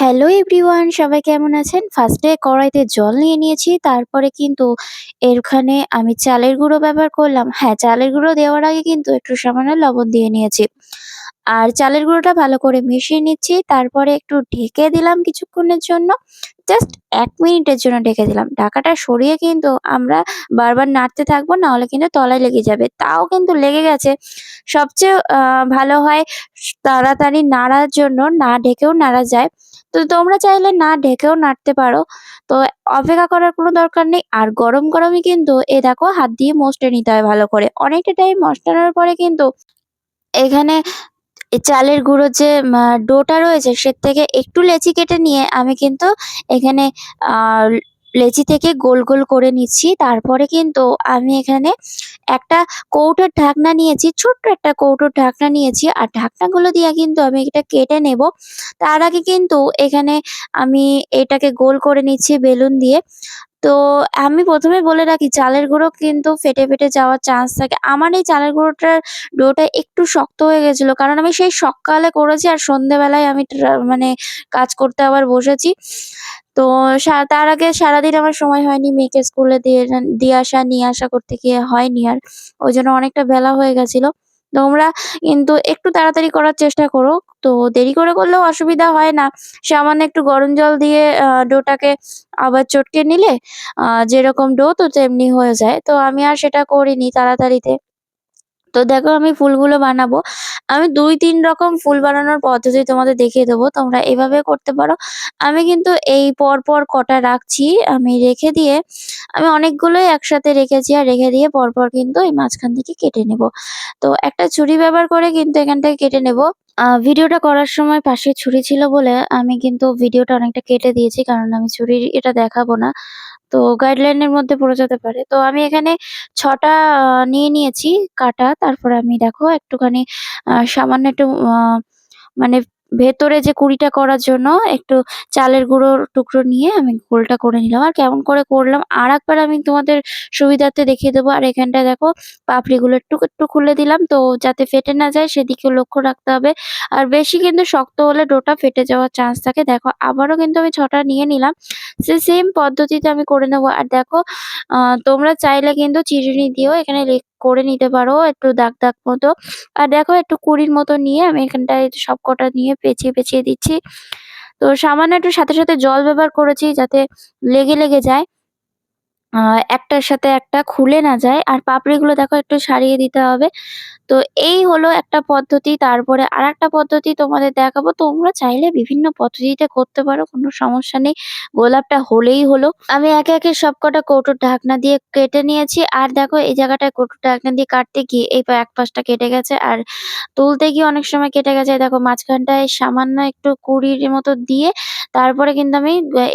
Hello everyone, সবাই কেমন আছেন? ফার্স্টে কড়াইতে জল নিয়ে নিয়েছি। তারপরে কিন্তু এখানে আমি চালের গুঁড়ো ব্যবহার করলাম। হ্যাঁ, চালের গুঁড়ো দেওয়ার আগে কিন্তু একটু সামান্য লবণ দিয়ে নিয়েছি। আর চালের গুঁড়োটা ভালো করে মিশিয়ে নিচ্ছি। তারপরে একটু ঢেকে দিলাম কিছুক্ষণের জন্য। জাস্ট ১ মিনিটের জন্য ঢেকে দিলাম। ঢাকাটা সরিয়ে কিন্তু আমরা বারবার নাড়তে থাকবো, নাহলে কিন্তু তলায় লেগে যাবে। তাও কিন্তু লেগে গেছে। সবচেয়ে ভালো হয় তাড়াতাড়ি নাড়ার জন্য না ঢেকেও নাড়া যায়। তো তোমরা চাইলে না ঢেকেও নাড়তে পারো। তো অপেক্ষা করার কোনো দরকার নেই। আর গরম, গরমই কিন্তু দেখো হাত দিয়ে মসটে নিতে হয় ভালো করে। অনেকটা টাইম মসটানোর পরে কিন্তু এখানে চালের গুঁড়োর যে ডোটা রয়েছে সে থেকে একটু লেচি কেটে নিয়ে আমি কিন্তু এখানে আ লেচি থেকে গোল, গোল করে নিচ্ছি। তারপরে কিন্তু আমি এখানে একটা কৌটোর ঢাকনা নিয়েছি, ছোট্ট একটা কৌটোর ঢাকনা নিয়েছি। আর ঢাকনাগুলো দিয়ে কিন্তু আমি এটা কেটে নেব। তার আগে কিন্তু এখানে আমি এটাকে গোল করে নিচ্ছি বেলুন দিয়ে। তো আমি ১ম এ বলে রাখি চালের গুঁড়ো কিন্তু ফেটে, ফেটে যাওয়ার চান্স থাকে। আমার এই চালের গুঁড়োটার ডোটা একটু শক্ত হয়ে গেছিল। কারণ আমি সেই সকালে করেছি আর সন্ধ্যেবেলায় আমি মানে কাজ করতে আবার বসেছি। তো তার আগে সারাদিন আমার সময় হয়নি মেয়েকে স্কুলে দিয়ে আসা, নিয়ে আসা করতে গিয়ে হয়নি আর। ওইজন্য অনেকটা বেলা হয়ে গেছিল। তোমরা কিন্তু একটু তাড়াতাড়ি করার চেষ্টা করো। তো দেরি করে করলেও অসুবিধা হয় না। সামান্য একটু গরম জল দিয়ে ডোটাকে আবার চটকে নিলে যেরকম ডো তো তেমনি হয়ে যায়। তো আমি আর সেটা করিনি তাড়াতাড়িতে। তো দেখো আমি ফুলগুলো বানাবো। আমি ২-৩ রকম ফুল বানানোর পদ্ধতি তোমাদের দেখিয়ে দেবো। তোমরা এভাবে করতে পারো। আমি কিন্তু এই পরপর কটা রাখছি। আমি রেখে দিয়ে আমি অনেকগুলোই একসাথে রেখেছি। আর রেখে দিয়ে পরপর কিন্তু এই মাঝখান থেকে কেটে নেব। তো একটা ছুরি ব্যবহার করে কিন্তু এখান থেকে কেটে নেব। ভিডিওটা করার সময় পাশে ছুরি ছিল বলে আমি কিন্তু ভিডিওটা অনেকটা কেটে দিয়েছি। কারণ আমি ছুরির এটা দেখাবো না। তো গাইডলাইন এর মধ্যে পড়ে যেতে পারে। তো আমি এখানে ৬ টা নিয়ে নিয়েছি কাটা। তারপরে আমি দেখো একটুখানি সামান্য একটু মানে ভেতরে যে কুঁড়িটা করার জন্য একটু চালের গুঁড়োর টুকরো নিয়ে আমি গোলটা করে নিলাম। আর কেমন করে করলাম আরেকবার আমি তোমাদের সুবিধার্থে দেখিয়ে দেবো। আর এখানটায় দেখো পাপড়িগুলো একটু, একটু খুলে দিলাম তো যাতে ফেটে না যায় সেদিকেও লক্ষ্য রাখতে হবে। আর বেশি কিন্তু শক্ত হলে ডোটা ফেটে যাওয়ার চান্স থাকে। দেখো আবারও কিন্তু আমি ৬ টা নিয়ে নিলাম। সেম পদ্ধতিতে আমি করে নেবো। আর দেখো আ তোমরা চাইলে কিন্তু চিরুনি দিয়েও এখানে করে নিতে পারো একটু দাগ, দাগ মতো। আর দেখো একটু কুঁড়ির মতো নিয়ে আমি এখানটায় সবকটা নিয়ে পেঁচিয়ে, পেঁচিয়ে দিচ্ছি। তো সামান্য একটু সাথে, সাথে জল ব্যবহার করেছি যাতে লেগে, লেগে যায়। আ একটার সাথে একটা খুলে না যায়। আর পাপড়িগুলো দেখো একটু সারিয়ে দিতে হবে। তো এই হলো একটা পদ্ধতি। তারপরে আরেকটা পদ্ধতি তোমাদের দেখাবো। তোমরা চাইলে বিভিন্ন পদ্ধতিতে করতে পারো, কোনো সমস্যা নেই। গোলাপটা হলেই হলো। আমি একে, একে সবকটা কৌটোর ঢাকনা দিয়ে কেটে নিয়েছি। আর দেখো এই জায়গাটায় কৌটোর ঢাকনা দিয়ে কাটতে গিয়ে এই এক পাশটা কেটে গেছে। আর তুলতে গিয়ে অনেক সময় কেটে গেছে। এই দেখো মাঝখানটায় সামান্য একটু কুঁড়ির মতো দিয়ে তারপরে কিন্তু আমি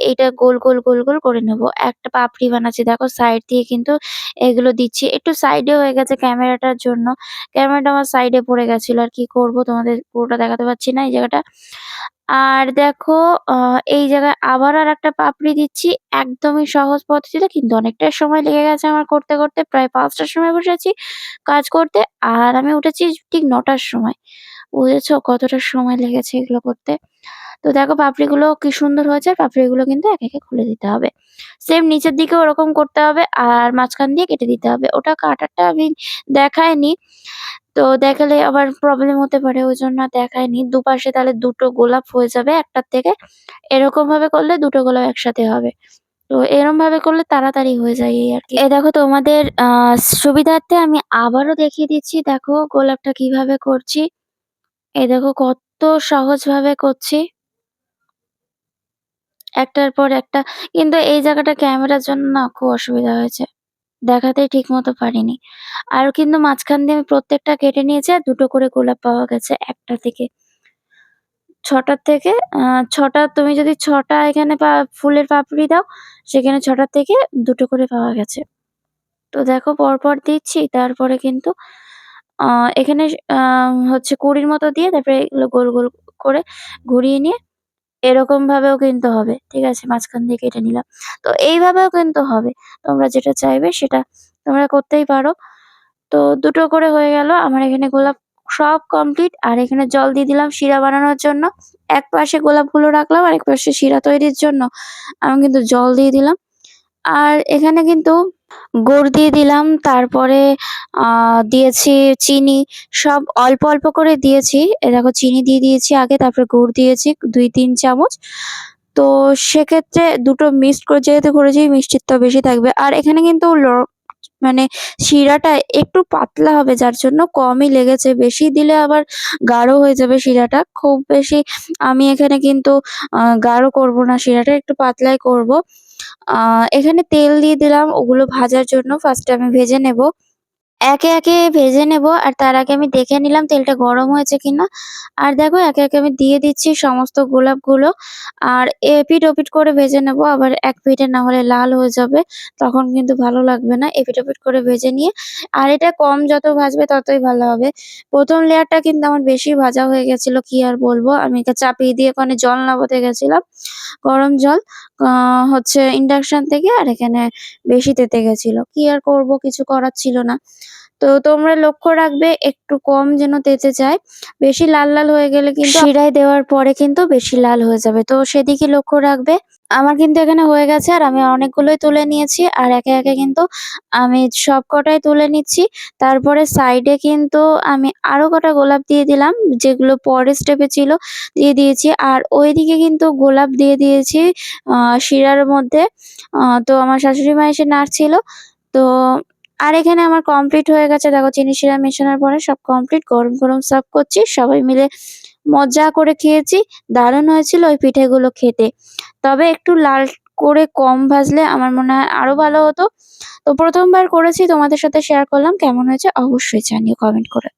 এইটা গোল, গোল, গোল, গোল করে নেবো। একটা পাপড়ি বানাচ্ছি দেখো সাইড দিয়ে কিন্তু এগুলো দিচ্ছি। একটু সাইডে হয়ে গেছে ক্যামেরাটার জন্য। ক্যামেরাটা আমার সাইডে পড়ে গেছিল। আর কি করব তোমাদের পুরোটা দেখাতে পারছি না এই জায়গাটা। আর দেখো আ এই জায়গায় আবার আরেকটা পাপড়ি দিচ্ছি। একদমই সহজ পদ্ধতিতে কিন্তু অনেকটাই সময় লেগে গেছে আমার করতে, করতে। প্রায় ৫ টার সময় বসেছি কাজ করতে। আর আমি উঠেছি ঠিক ৯ টার সময়। বুঝেছো কতটা সময় লেগেছে এগুলো করতে? তো দেখো পাপড়িগুলো কি সুন্দর হয়েছে। আর পাপড়িগুলো কিন্তু একে, একে খুলে দিতে হবে। সেম নিচের দিকেও ওরকম করতে হবে আর মাঝখান দিয়ে কেটে দিতে হবে। ওটা কাটারটা আমি দেখাইনি। তো দেখালে আবার প্রবলেম হতে পারে ওইজন্য আর দেখাইনি। দুপাশে তাহলে ২ টো গোলাপ হয়ে যাবে একটার থেকে। এরকমভাবে করলে ২ টো গোলাপ একসাথে হবে। তো এরমভাবে করলে তাড়াতাড়ি হয়ে যায় এই আরকি। এই দেখো তোমাদের সুবিধার্থে আমি আবারও দেখিয়ে দিচ্ছি। দেখো গোলাপটা কিভাবে করছি। এই দেখো কত সহজভাবে করছি। একটার পর একটা। কিন্তু এই জায়গাটা ক্যামেরার জন্য না খুব অসুবিধা হয়েছে। দেখাতেই ঠিকমতো পারিনি। আর কিন্তু মাঝখান দিয়ে আমি প্রত্যেকটা কেটে নিয়েছি আর ২ টো করে গোলাপ পাওয়া গেছে একটা থেকে। ৬ টার থেকে ৬ টা তুমি যদি ৬ টা এখানে ফুলের পাপড়ি দাও, সেখানে ৬ টার থেকে ২ টো করে পাওয়া গেছে। তো দেখো পরপর দিচ্ছি তারপরে কিন্তু আ এখানে আ হচ্ছে কুঁড়ির মতো দিয়ে তারপরে এগুলো গোল, গোল করে ঘুরিয়ে নিয়ে এরকম ভাবেও কিন্তু হবে। ঠিক আছে? মাঝখান দিয়ে কেটে নিলাম। তো এইভাবেও কিন্তু হবে। তোমরা যেটা চাইবে সেটা তোমরা করতেই পারো। তো ২ টো করে হয়ে গেল। আমার এখানে গোলাপ সব কমপ্লিট। আর এখানে জল দিয়ে দিলাম শিরা বানানোর জন্য। একপাশে গোলাপগুলো রাখলাম, আরেক পাশে শিরা তৈরির জন্য আমি কিন্তু জল দিয়ে দিলাম। আর এখানে কিন্তু গুড় দিয়ে দিলাম। তারপরে দিয়েছি চিনি। সব অল্প, অল্প করে দিয়েছি। এ দেখো চিনি দিয়ে দিয়েছি আগে, তারপরে গুড় দিয়েছি ২-৩ চামচ। তো সেক্ষেত্রে দুটো মিক্সড করে যেহেতু করেছি মিষ্টিটা বেশি থাকবে। আর এখানে কিন্তু মানে শিরাটা একটু পাতলা হবে যার জন্য কমই লেগেছে। বেশি দিলে আবার গাঢ় হয়ে যাবে শিরাটা। খুব বেশি আমি এখানে কিন্তু গাঢ় করব না শিরাটা, একটু পাতলাই করব। এখানে তেল দিয়ে দিলাম ওগুলো ভাজার জন্য। ফার্স্টে আমি ভেজে নেব। একে, একে ভেজে নেব। আর তার আগে আমি দেখে নিলাম তেলটা গরম হয়েছে কিনা। আর দেখো একে, একে আমি দিয়ে দিচ্ছি সমস্ত গোলাপগুলো। আর এপিঠ-ওপিঠ করে ভেজে নেব। আবার এক পিঠে না হলে লাল হয়ে যাবে। তখন কিন্তু ভালো লাগবে না। এপিঠ-ওপিঠ করে ভেজে নিয়ে আর এটা কম যত ভাজবে ততই ভালো হবে। ১ম লেয়ারটা কিন্তু আমার বেশি ভাজা হয়ে গেছিল, কি আর বলবো। আমি এটা চাপিয়ে দিয়ে ওখানে জল নামাতে গেছিলাম। গরম জল আ হচ্ছে ইন্ডাকশন থেকে। আর এখানে বেশি তেতে গেছিল। কি আর করব, কিছু করার ছিল না। তো তোমরা লক্ষ্য রাখবে একটু কম যেন তেতে যায়। বেশি লাল, লাল হয়ে গেলে কিন্তু শিরায় দেওয়ার পরে কিন্তু বেশি লাল হয়ে যাবে। তো সেদিকে লক্ষ্য রাখবে। আমার কিন্তু এখানে হয়ে গেছে আর আমি অনেকগুলোই তুলে নিয়েছি। আর একে, একে কিন্তু আমি সবকটাই তুলে নিচ্ছি। তারপরে সাইডে কিন্তু আমি আরো কটা গোলাপ দিয়ে দিলাম, যেগুলো পরের স্টেপে ছিল দিয়ে দিয়েছি। আর ওইদিকে কিন্তু গোলাপ দিয়ে দিয়েছি শিরার মধ্যে। তো আমার শাশুড়ি মা এসে নাড়ছিল। তো আর এখানে আমার কমপ্লিট হয়ে গেছে। দেখো চিনি শিরা মেশানোর পরে সব কমপ্লিট। গরম, গরম সার্ভ করছি। সবাই মিলে মজা করে খেয়েছি। দারুণ হয়েছিল ওই পিঠেগুলো খেতে। তবে একটু লাল করে কম ভাজলে আমার মনে হয় আরো ভালো হতো। তো ১ম বার করেছি, তোমাদের সাথে শেয়ার করলাম। কেমন হয়েছে অবশ্যই জানিও কমেন্ট করে।